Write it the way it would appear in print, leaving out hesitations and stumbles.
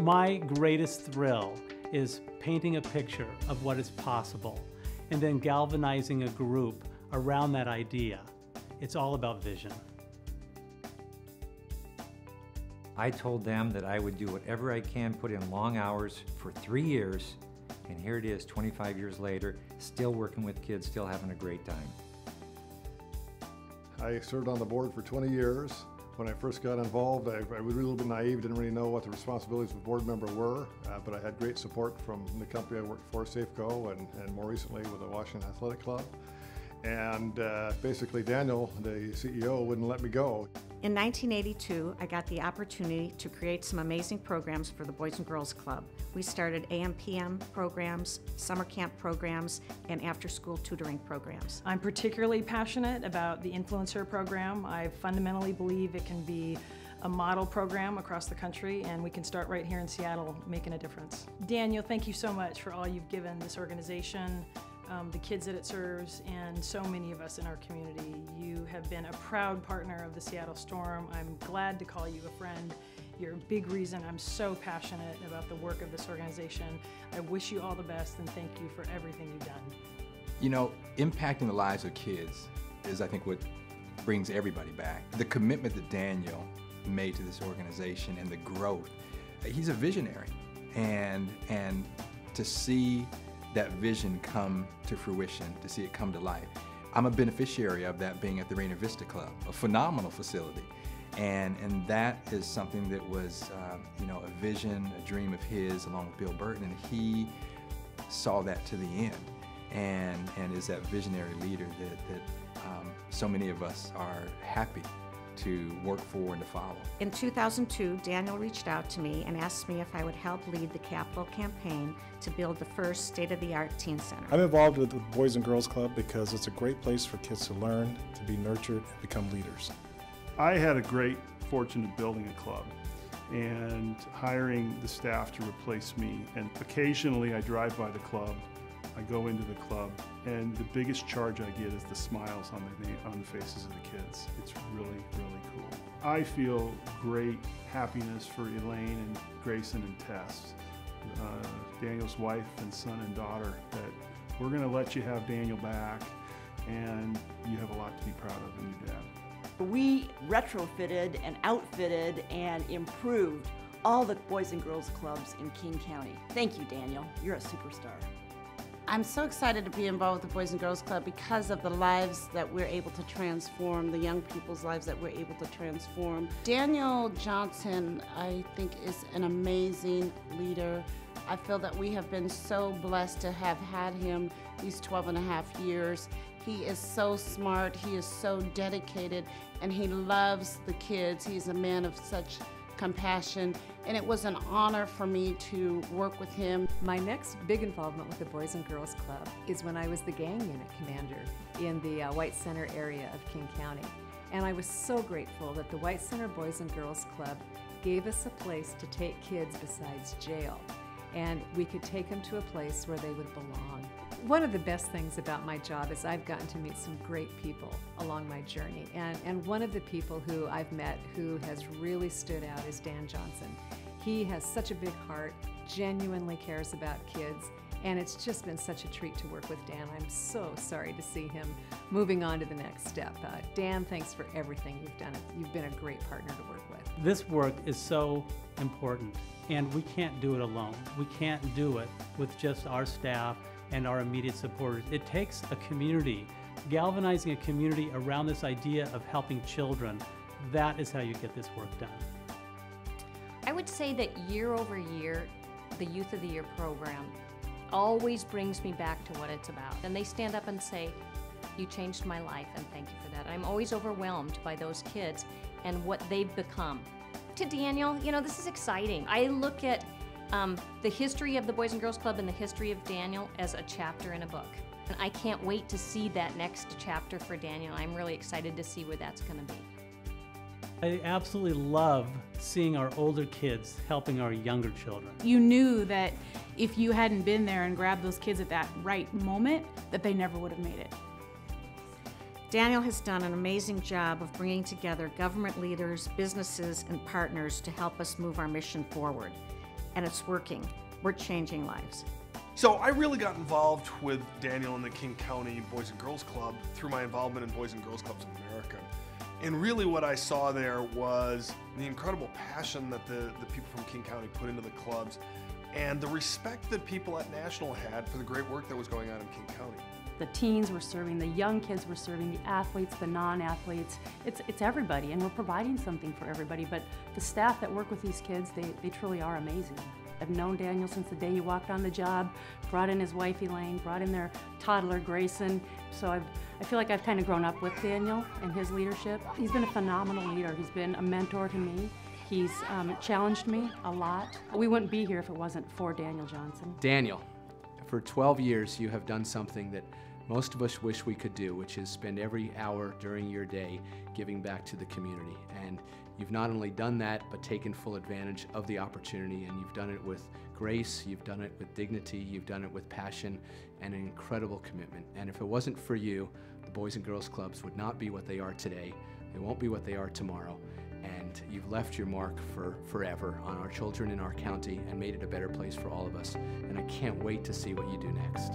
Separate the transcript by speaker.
Speaker 1: My greatest thrill is painting a picture of what is possible and then galvanizing a group around that idea. It's all about vision.
Speaker 2: I told them that I would do whatever I can, put in long hours for 3 years, and here it is 25 years later, still working with kids, still having a great time.
Speaker 3: I served on the board for 20 years. When I first got involved, I was a little bit naive, didn't really know what the responsibilities of a board member were, but I had great support from the company I worked for, Safeco, and more recently with the Washington Athletic Club. And basically Daniel, the CEO, wouldn't let me go.
Speaker 4: In 1982, I got the opportunity to create some amazing programs for the Boys and Girls Club. We started AM/PM programs, summer camp programs, and after-school tutoring programs.
Speaker 5: I'm particularly passionate about the influencer program. I fundamentally believe it can be a model program across the country, and we can start right here in Seattle making a difference. Daniel, thank you so much for all you've given this organization, the kids that it serves, and so many of us in our community. You have been a proud partner of the Seattle Storm. I'm glad to call you a friend. You're a big reason I'm so passionate about the work of this organization. I wish you all the best and thank you for everything you've done.
Speaker 6: You know, impacting the lives of kids is, I think, what brings everybody back. The commitment that Daniel made to this organization and the growth, he's a visionary. And to see that vision come to fruition, to see it come to life. I'm a beneficiary of that, being at the Rainier Vista Club, a phenomenal facility. And that is something that was, you know, a vision, a dream of his, along with Bill Burton, and he saw that to the end, and is that visionary leader that so many of us are happy to work for and to follow.
Speaker 4: In 2002, Daniel reached out to me and asked me if I would help lead the capital campaign to build the first state-of-the-art teen center.
Speaker 7: I'm involved with the Boys and Girls Club because it's a great place for kids to learn, to be nurtured, and become leaders.
Speaker 8: I had a great fortune of building a club and hiring the staff to replace me. And occasionally I drive by the club, I go into the club, and the biggest charge I get is the smiles on the faces of the kids. It's really, really cool. I feel great happiness for Elaine and Grayson and Tess, Daniel's wife and son and daughter, that we're gonna let you have Daniel back, and you have a lot to be proud of in your dad.
Speaker 9: We retrofitted and outfitted and improved all the Boys and Girls Clubs in King County. Thank you, Daniel. You're a superstar.
Speaker 10: I'm so excited to be involved with the Boys and Girls Club because of the lives that we're able to transform, the young people's lives that we're able to transform. Daniel Johnson, I think, is an amazing leader. I feel that we have been so blessed to have had him these 12 and a half years. He is so smart, he is so dedicated, and he loves the kids. He's a man of such compassion, and it was an honor for me to work with him.
Speaker 11: My next big involvement with the Boys and Girls Club is when I was the gang unit commander in the White Center area of King County. And I was so grateful that the White Center Boys and Girls Club gave us a place to take kids besides jail. And we could take them to a place where they would belong. One of the best things about my job is I've gotten to meet some great people along my journey. And one of the people who I've met who has really stood out is Dan Johnson. He has such a big heart, genuinely cares about kids, and it's just been such a treat to work with Dan. I'm so sorry to see him moving on to the next step. Dan, thanks for everything you've done. You've been a great partner to work with.
Speaker 1: This work is so important, and we can't do it alone. We can't do it with just our staff and our immediate supporters. It takes a community, galvanizing a community around this idea of helping children. That is how you get this work done.
Speaker 12: I would say that year over year, the Youth of the Year program always brings me back to what it's about. And they stand up and say, you changed my life, and thank you for that. I'm always overwhelmed by those kids and what they've become. To Daniel, you know, this is exciting. I look at the history of the Boys and Girls Club and the history of Daniel as a chapter in a book. And I can't wait to see that next chapter for Daniel. I'm really excited to see where that's going to be.
Speaker 1: I absolutely love seeing our older kids helping our younger children.
Speaker 13: You knew that if you hadn't been there and grabbed those kids at that right moment, that they never would have made it.
Speaker 4: Daniel has done an amazing job of bringing together government leaders, businesses, and partners to help us move our mission forward. and it's working. We're changing lives.
Speaker 14: So I really got involved with Daniel and the King County Boys and Girls Club through my involvement in Boys and Girls Clubs of America. And really what I saw there was the incredible passion that the people from King County put into the clubs and the respect that people at National had for the great work that was going on in King County.
Speaker 15: The teens we're serving, the young kids we're serving, the athletes, the non-athletes, it's everybody, and we're providing something for everybody. But the staff that work with these kids, they truly are amazing. I've known Daniel since the day he walked on the job, brought in his wife Elaine, brought in their toddler Grayson. So I feel like I've kind of grown up with Daniel and his leadership. He's been a phenomenal leader. He's been a mentor to me. He's challenged me a lot. We wouldn't be here if it wasn't for Daniel Johnson.
Speaker 16: Daniel, for 12 years you have done something that most of us wish we could do, which is spend every hour during your day giving back to the community. And you've not only done that, but taken full advantage of the opportunity, and you've done it with grace, you've done it with dignity, you've done it with passion and an incredible commitment. And if it wasn't for you, the Boys and Girls Clubs would not be what they are today. They won't be what they are tomorrow. And you've left your mark for forever on our children in our county and made it a better place for all of us. And I can't wait to see what you do next.